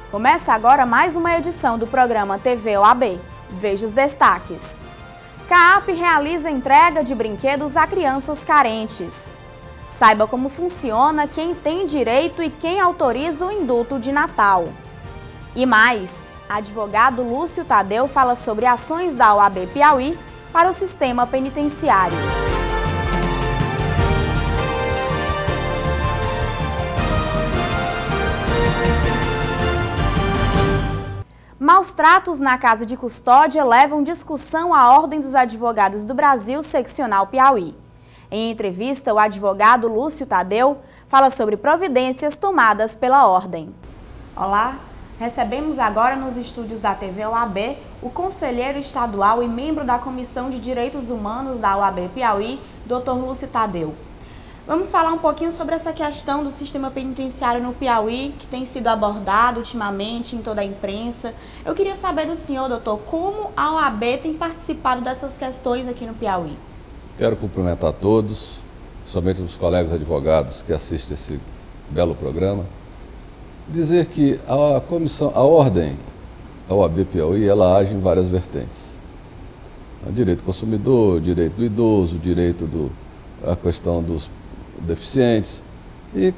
Começa agora mais uma edição do programa TV OAB. Veja os destaques. CAAP realiza entrega de brinquedos a crianças carentes. Saiba como funciona quem tem direito e quem autoriza o indulto de Natal. E mais, advogado Lúcio Tadeu fala sobre ações da OAB Piauí para o sistema penitenciário. Maus tratos na casa de custódia levam discussão à Ordem dos Advogados do Brasil, seccional Piauí. Em entrevista, o advogado Lúcio Tadeu fala sobre providências tomadas pela Ordem. Olá, recebemos agora nos estúdios da TV OAB o conselheiro estadual e membro da Comissão de Direitos Humanos da OAB Piauí, Dr. Lúcio Tadeu. Vamos falar um pouquinho sobre essa questão do sistema penitenciário no Piauí, que tem sido abordado ultimamente em toda a imprensa. Eu queria saber do senhor, doutor, como a OAB tem participado dessas questões aqui no Piauí. Quero cumprimentar todos, somente os colegas advogados que assistem esse belo programa. Dizer que a Ordem, a OAB Piauí, ela age em várias vertentes. O direito do consumidor, o direito do idoso, o direito a questão dos deficientes, e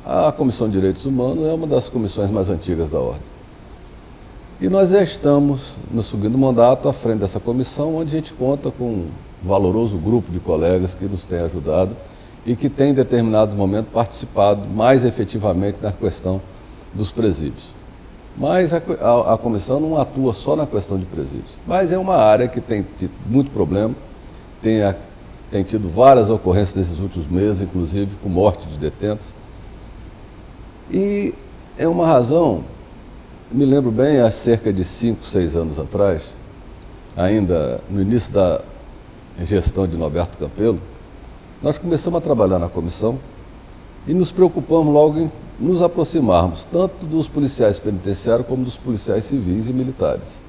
a Comissão de Direitos Humanos é uma das comissões mais antigas da Ordem. E nós já estamos no segundo mandato à frente dessa comissão, onde a gente conta com um valoroso grupo de colegas que nos tem ajudado e que tem em determinados momentos participado mais efetivamente na questão dos presídios. Mas a comissão não atua só na questão de presídios, mas é uma área que tem tido muito problema, tem tido várias ocorrências nesses últimos meses, inclusive com morte de detentos. E é uma razão, me lembro bem, há cerca de 5, 6 anos atrás, ainda no início da gestão de Norberto Campelo, nós começamos a trabalhar na comissão e nos preocupamos logo em nos aproximarmos tanto dos policiais penitenciários como dos policiais civis e militares.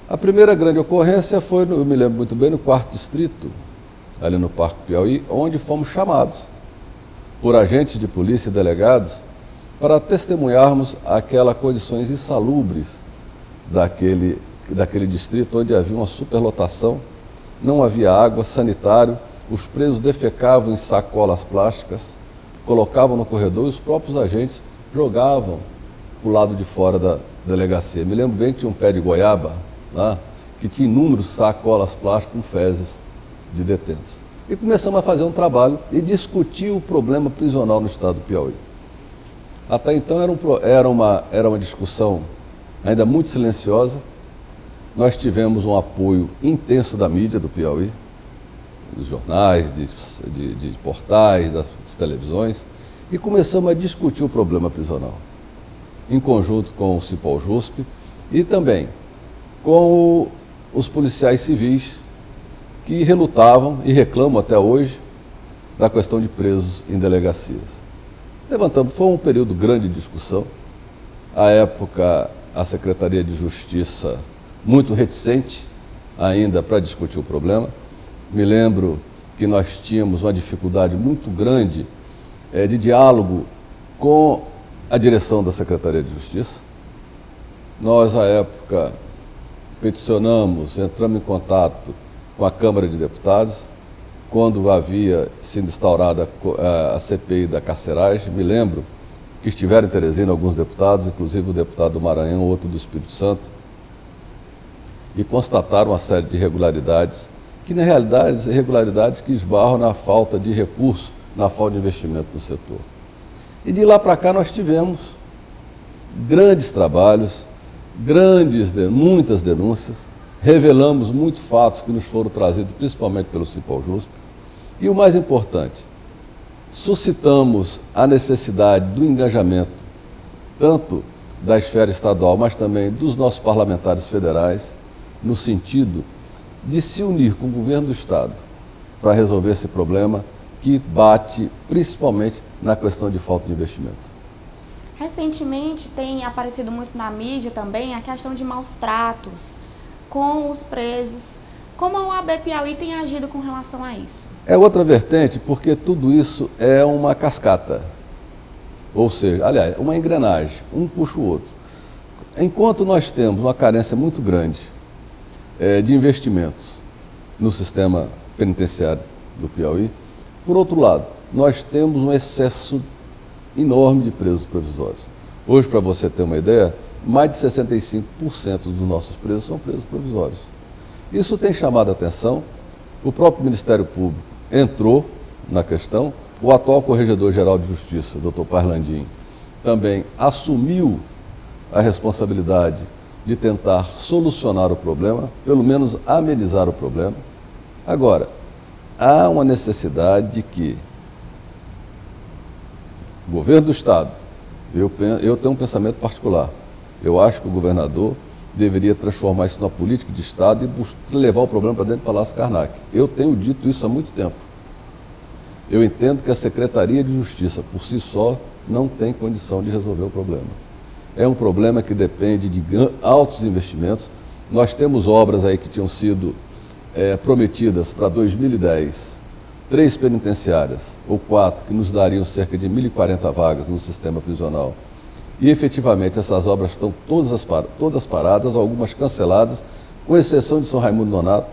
A primeira grande ocorrência foi, eu me lembro muito bem, no 4º Distrito, ali no Parque Piauí, onde fomos chamados por agentes de polícia e delegados para testemunharmos aquelas condições insalubres daquele distrito, onde havia uma superlotação, não havia água, sanitário, os presos defecavam em sacolas plásticas, colocavam no corredor e os próprios agentes jogavam para o lado de fora da delegacia. Me lembro bem que tinha um pé de goiaba lá, que tinha inúmeros sacolas plásticas com fezes de detentos. E começamos a fazer um trabalho e discutir o problema prisional no estado do Piauí. Até então era uma discussão ainda muito silenciosa. Nós tivemos um apoio intenso da mídia do Piauí, dos jornais, de portais, das televisões, e começamos a discutir o problema prisional, em conjunto com o Cipol-JUSP e também com os policiais civis que relutavam e reclamam até hoje da questão de presos em delegacias. Foi um período grande de discussão. À época, a Secretaria de Justiça muito reticente ainda para discutir o problema. Me lembro que nós tínhamos uma dificuldade muito grande de diálogo com a direção da Secretaria de Justiça. Nós, à época, peticionamos, entramos em contato com a Câmara de Deputados, quando havia sido instaurada a CPI da carceragem. Me lembro que estiveram em Teresina alguns deputados, inclusive o deputado do Maranhão, outro do Espírito Santo, e constataram uma série de irregularidades, que na realidade irregularidades que esbarram na falta de recurso, na falta de investimento no setor. E de lá para cá nós tivemos grandes trabalhos, muitas denúncias, revelamos muitos fatos que nos foram trazidos principalmente pelo Cipol-JUSP, e o mais importante, suscitamos a necessidade do engajamento tanto da esfera estadual, mas também dos nossos parlamentares federais, no sentido de se unir com o governo do estado para resolver esse problema que bate principalmente na questão de falta de investimento. Recentemente tem aparecido muito na mídia também a questão de maus tratos com os presos. Como a OAB Piauí tem agido com relação a isso? É outra vertente, porque tudo isso é uma cascata. Ou seja, aliás, uma engrenagem, um puxa o outro. Enquanto nós temos uma carência muito grande de investimentos no sistema penitenciário do Piauí, por outro lado, nós temos um excesso enorme de presos provisórios. Hoje, para você ter uma ideia, mais de 65% dos nossos presos são presos provisórios. Isso tem chamado a atenção, o próprio Ministério Público entrou na questão, o atual Corregedor-Geral de Justiça, Dr. Parlandim, também assumiu a responsabilidade de tentar solucionar o problema, pelo menos amenizar o problema. Agora, há uma necessidade de que o governo do Estado, eu tenho um pensamento particular, eu acho que o governador deveria transformar isso numa política de Estado e levar o problema para dentro do Palácio Karnak. Eu tenho dito isso há muito tempo. Eu entendo que a Secretaria de Justiça, por si só, não tem condição de resolver o problema. É um problema que depende de altos investimentos. Nós temos obras aí que tinham sido prometidas para 2010, 3 penitenciárias, ou 4, que nos dariam cerca de 1.040 vagas no sistema prisional. E efetivamente essas obras estão todas paradas, algumas canceladas, com exceção de São Raimundo Nonato,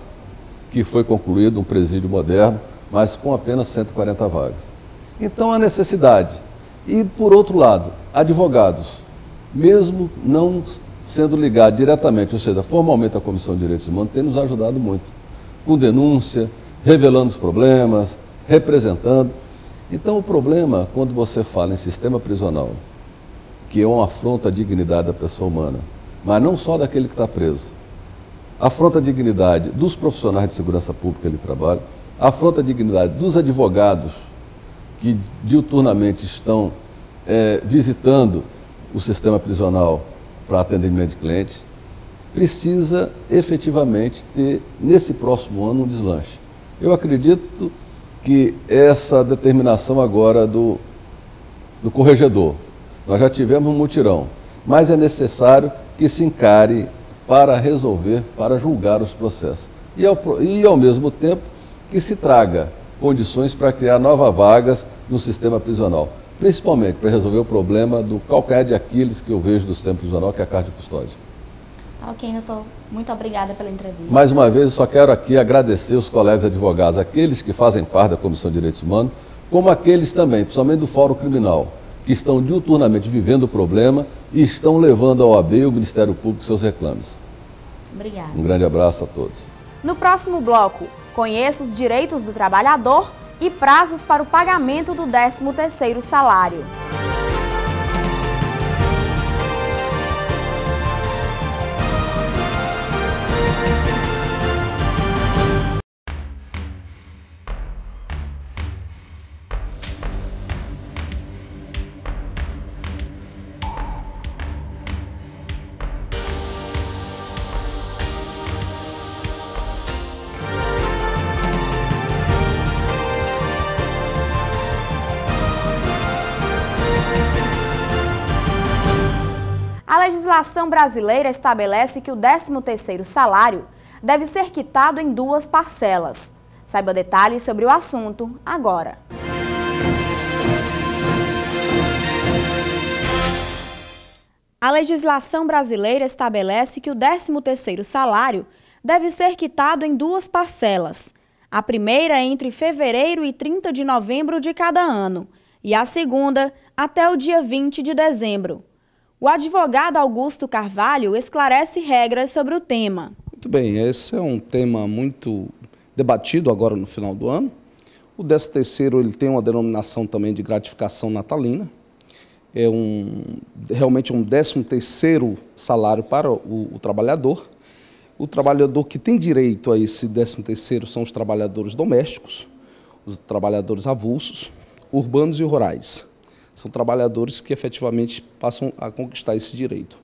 que foi concluído um presídio moderno, mas com apenas 140 vagas. Então há necessidade. E, por outro lado, advogados, mesmo não sendo ligados diretamente, ou seja, formalmente à Comissão de Direitos Humanos, tem nos ajudado muito, com denúncia, revelando os problemas, representando. Então o problema, quando você fala em sistema prisional, que é uma afronta à dignidade da pessoa humana, mas não só daquele que está preso, afronta a dignidade dos profissionais de segurança pública que ele trabalha, afronta a dignidade dos advogados que diuturnamente estão visitando o sistema prisional para atendimento de clientes, precisa efetivamente ter, nesse próximo ano, um deslanche. Eu acredito que essa determinação agora do corregedor, nós já tivemos um mutirão, mas é necessário que se encare para resolver, para julgar os processos. E ao mesmo tempo, que se traga condições para criar novas vagas no sistema prisional, principalmente para resolver o problema do calcanhar de Aquiles que eu vejo do sistema prisional, que é a carta de custódia. Tá ok, doutor. Muito obrigada pela entrevista. Mais uma vez, eu só quero aqui agradecer os colegas advogados, aqueles que fazem parte da Comissão de Direitos Humanos, como aqueles também, principalmente do Fórum Criminal, que estão diuturnamente vivendo o problema e estão levando ao OAB e ao Ministério Público seus reclames. Obrigada. Um grande abraço a todos. No próximo bloco, conheça os direitos do trabalhador e prazos para o pagamento do 13º salário. A legislação brasileira estabelece que o 13º salário deve ser quitado em 2 parcelas. Saiba detalhes sobre o assunto agora. A legislação brasileira estabelece que o 13º salário deve ser quitado em 2 parcelas. A primeira entre fevereiro e 30 de novembro de cada ano e a segunda até o dia 20 de dezembro. O advogado Augusto Carvalho esclarece regras sobre o tema. Muito bem, esse é um tema muito debatido agora no final do ano. O 13º ele tem uma denominação também de gratificação natalina. É realmente um 13º salário para o trabalhador. O trabalhador que tem direito a esse 13º são os trabalhadores domésticos, os trabalhadores avulsos, urbanos e rurais. São trabalhadores que efetivamente passam a conquistar esse direito.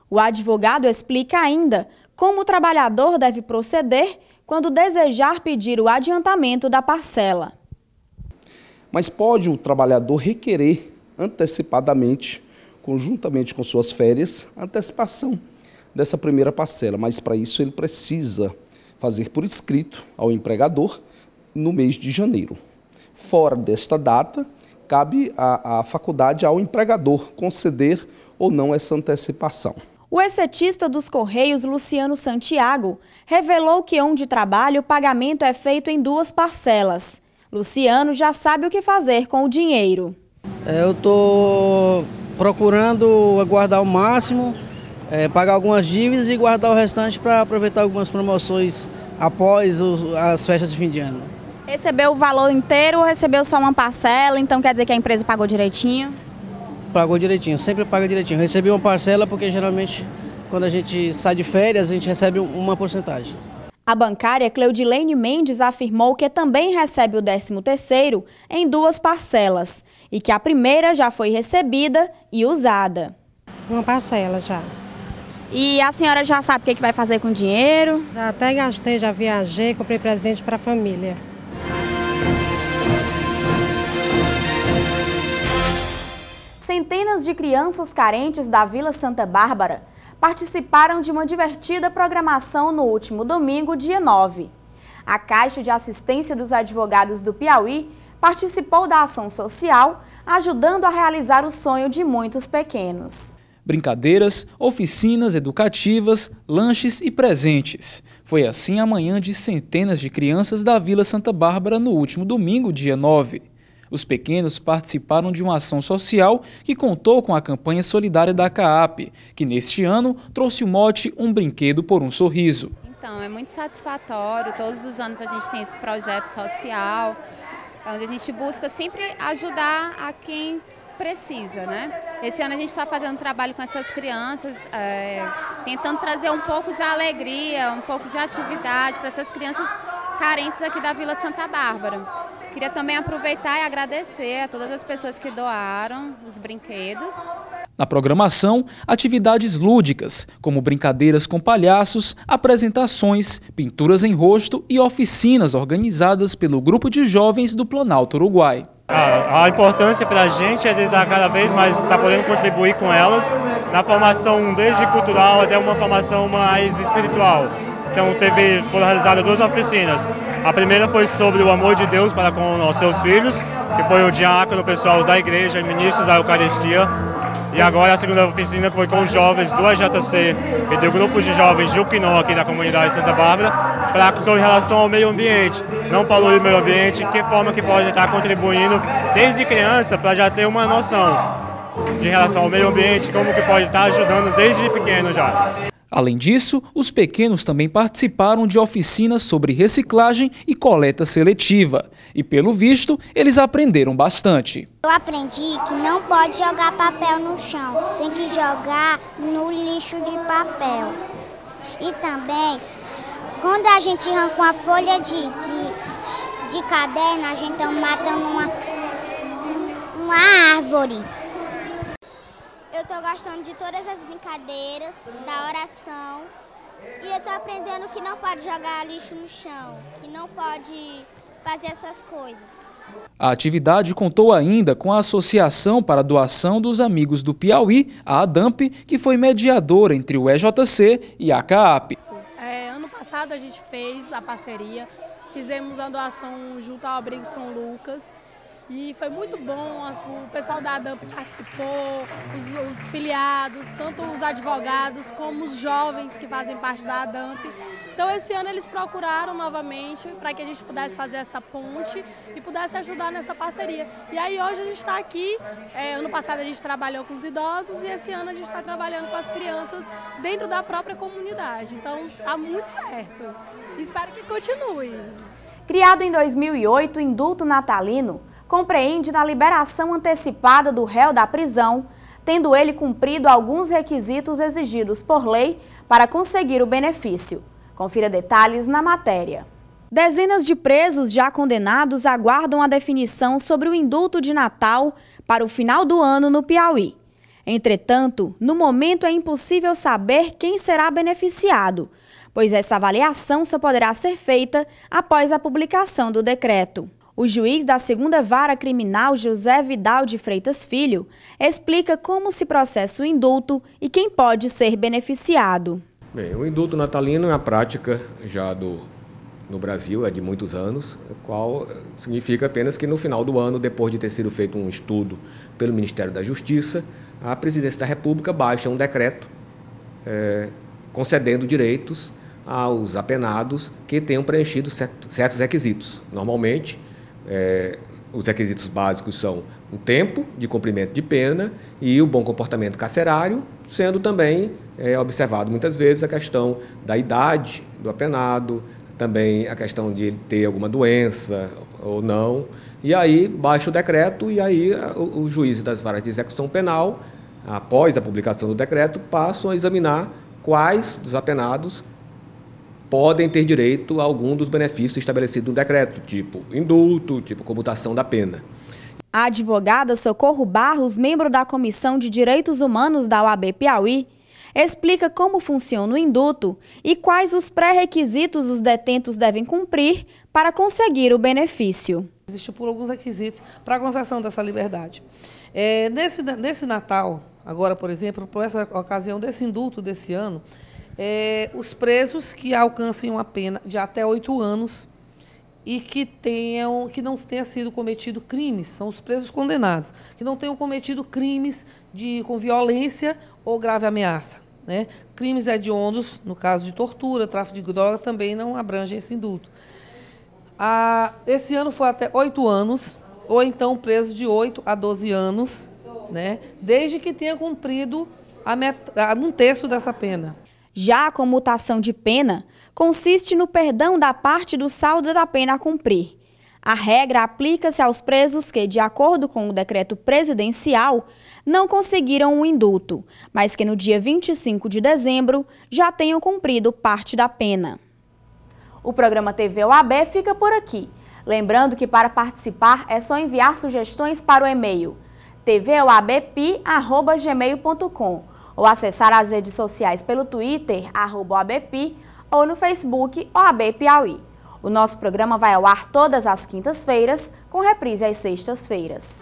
O advogado explica ainda como o trabalhador deve proceder quando desejar pedir o adiantamento da parcela. Mas pode o trabalhador requerer antecipadamente, conjuntamente com suas férias, a antecipação dessa primeira parcela, mas para isso ele precisa fazer por escrito ao empregador no mês de janeiro. Fora desta data, cabe a faculdade ao empregador conceder ou não essa antecipação. O exetista dos Correios, Luciano Santiago, revelou que onde trabalha o pagamento é feito em 2 parcelas. Luciano já sabe o que fazer com o dinheiro. Eu estou procurando guardar o máximo, pagar algumas dívidas e guardar o restante para aproveitar algumas promoções após as festas de fim de ano. Recebeu o valor inteiro ou recebeu só uma parcela? Então quer dizer que a empresa pagou direitinho? Pagou direitinho, sempre paga direitinho. Recebi uma parcela porque geralmente quando a gente sai de férias a gente recebe uma porcentagem. A bancária Cleudilene Mendes afirmou que também recebe o 13º em 2 parcelas e que a primeira já foi recebida e usada. Uma parcela já. E a senhora já sabe o que vai fazer com o dinheiro? Já até gastei, já viajei, comprei presente para a família. Centenas de crianças carentes da Vila Santa Bárbara participaram de uma divertida programação no último domingo, dia 9. A Caixa de Assistência dos Advogados do Piauí participou da ação social, ajudando a realizar o sonho de muitos pequenos. Brincadeiras, oficinas educativas, lanches e presentes. Foi assim a manhã de centenas de crianças da Vila Santa Bárbara no último domingo, dia 9. Os pequenos participaram de uma ação social que contou com a campanha solidária da CAAP, que neste ano trouxe o mote Um Brinquedo por um Sorriso. Então, é muito satisfatório, todos os anos a gente tem esse projeto social, onde a gente busca sempre ajudar a quem precisa, né? Esse ano a gente está fazendo um trabalho com essas crianças, tentando trazer um pouco de alegria, um pouco de atividade para essas crianças carentes aqui da Vila Santa Bárbara. Queria também aproveitar e agradecer a todas as pessoas que doaram os brinquedos. Na programação, atividades lúdicas, como brincadeiras com palhaços, apresentações, pinturas em rosto e oficinas organizadas pelo Grupo de Jovens do Planalto Uruguai. A importância para a gente é de estar cada vez mais podendo contribuir com elas na formação desde cultural até uma formação mais espiritual. Então foram realizadas 2 oficinas. A primeira foi sobre o amor de Deus para com os seus filhos, que foi o diácono, o pessoal da igreja, ministros da Eucaristia. E agora a segunda oficina foi com os jovens do AJC e do grupo de jovens de Uquinó aqui da comunidade de Santa Bárbara, em relação ao meio ambiente. Não poluir o meio ambiente, que forma que pode estar contribuindo desde criança para já ter uma noção de relação ao meio ambiente, como que pode estar ajudando desde pequeno já. Além disso, os pequenos também participaram de oficinas sobre reciclagem e coleta seletiva. E, pelo visto, eles aprenderam bastante. Eu aprendi que não pode jogar papel no chão, tem que jogar no lixo de papel. E também, quando a gente arranca uma folha de caderno, a gente está matando uma árvore. Eu estou gostando de todas as brincadeiras, da oração, e eu estou aprendendo que não pode jogar lixo no chão, que não pode fazer essas coisas. A atividade contou ainda com a Associação para a Doação dos Amigos do Piauí, a ADAMP, que foi mediadora entre o EJC e a CAAP. Ano passado a gente fez a parceria, fizemos a doação junto ao Abrigo São Lucas. E foi muito bom, o pessoal da ADAMP participou, os filiados, tanto os advogados como os jovens que fazem parte da ADAMP. Então esse ano eles procuraram novamente para que a gente pudesse fazer essa ponte e pudesse ajudar nessa parceria. E aí hoje a gente está aqui, ano passado a gente trabalhou com os idosos e esse ano a gente está trabalhando com as crianças dentro da própria comunidade. Então está muito certo. Espero que continue. Criado em 2008, o indulto natalino compreende na liberação antecipada do réu da prisão, tendo ele cumprido alguns requisitos exigidos por lei para conseguir o benefício. Confira detalhes na matéria. Dezenas de presos já condenados aguardam a definição sobre o indulto de Natal para o final do ano no Piauí. Entretanto, no momento é impossível saber quem será beneficiado, pois essa avaliação só poderá ser feita após a publicação do decreto. O juiz da 2ª Vara Criminal, José Vidal de Freitas Filho, explica como se processa o indulto e quem pode ser beneficiado. Bem, o indulto natalino é a prática já do no Brasil, é de muitos anos, o qual significa apenas que no final do ano, depois de ter sido feito um estudo pelo Ministério da Justiça, a Presidência da República baixa um decreto concedendo direitos aos apenados que tenham preenchido certos requisitos. Normalmente, os requisitos básicos são o tempo de cumprimento de pena e o bom comportamento carcerário, sendo também observado muitas vezes a questão da idade do apenado, também a questão de ele ter alguma doença ou não. E aí baixa o decreto e aí os juízes das varas de execução penal, após a publicação do decreto, passam a examinar quais dos apenados podem ter direito a algum dos benefícios estabelecidos no decreto, tipo indulto, tipo comutação da pena. A advogada Socorro Barros, membro da Comissão de Direitos Humanos da OAB Piauí, explica como funciona o indulto e quais os pré-requisitos os detentos devem cumprir para conseguir o benefício. Existem alguns requisitos para a concessão dessa liberdade. Nesse Natal, agora, por exemplo, por essa ocasião desse indulto desse ano, os presos que alcancem uma pena de até 8 anos e que não tenha sido cometido crimes, são os presos condenados, que não tenham cometido crimes com violência ou grave ameaça. Né? Crimes hediondos, no caso de tortura, tráfico de droga, também não abrangem esse indulto. Esse ano foi até 8 anos, ou então preso de 8 a 12 anos, né? Desde que tenha cumprido um terço dessa pena. Já a comutação de pena consiste no perdão da parte do saldo da pena a cumprir. A regra aplica-se aos presos que, de acordo com o decreto presidencial, não conseguiram o indulto, mas que no dia 25 de dezembro já tenham cumprido parte da pena. O programa TV OAB fica por aqui. Lembrando que para participar é só enviar sugestões para o e-mail tvoabpi@gmail.com ou acessar as redes sociais pelo Twitter, @OABpi, ou no Facebook, OAB Piauí. O nosso programa vai ao ar todas as quintas-feiras, com reprise às sextas-feiras.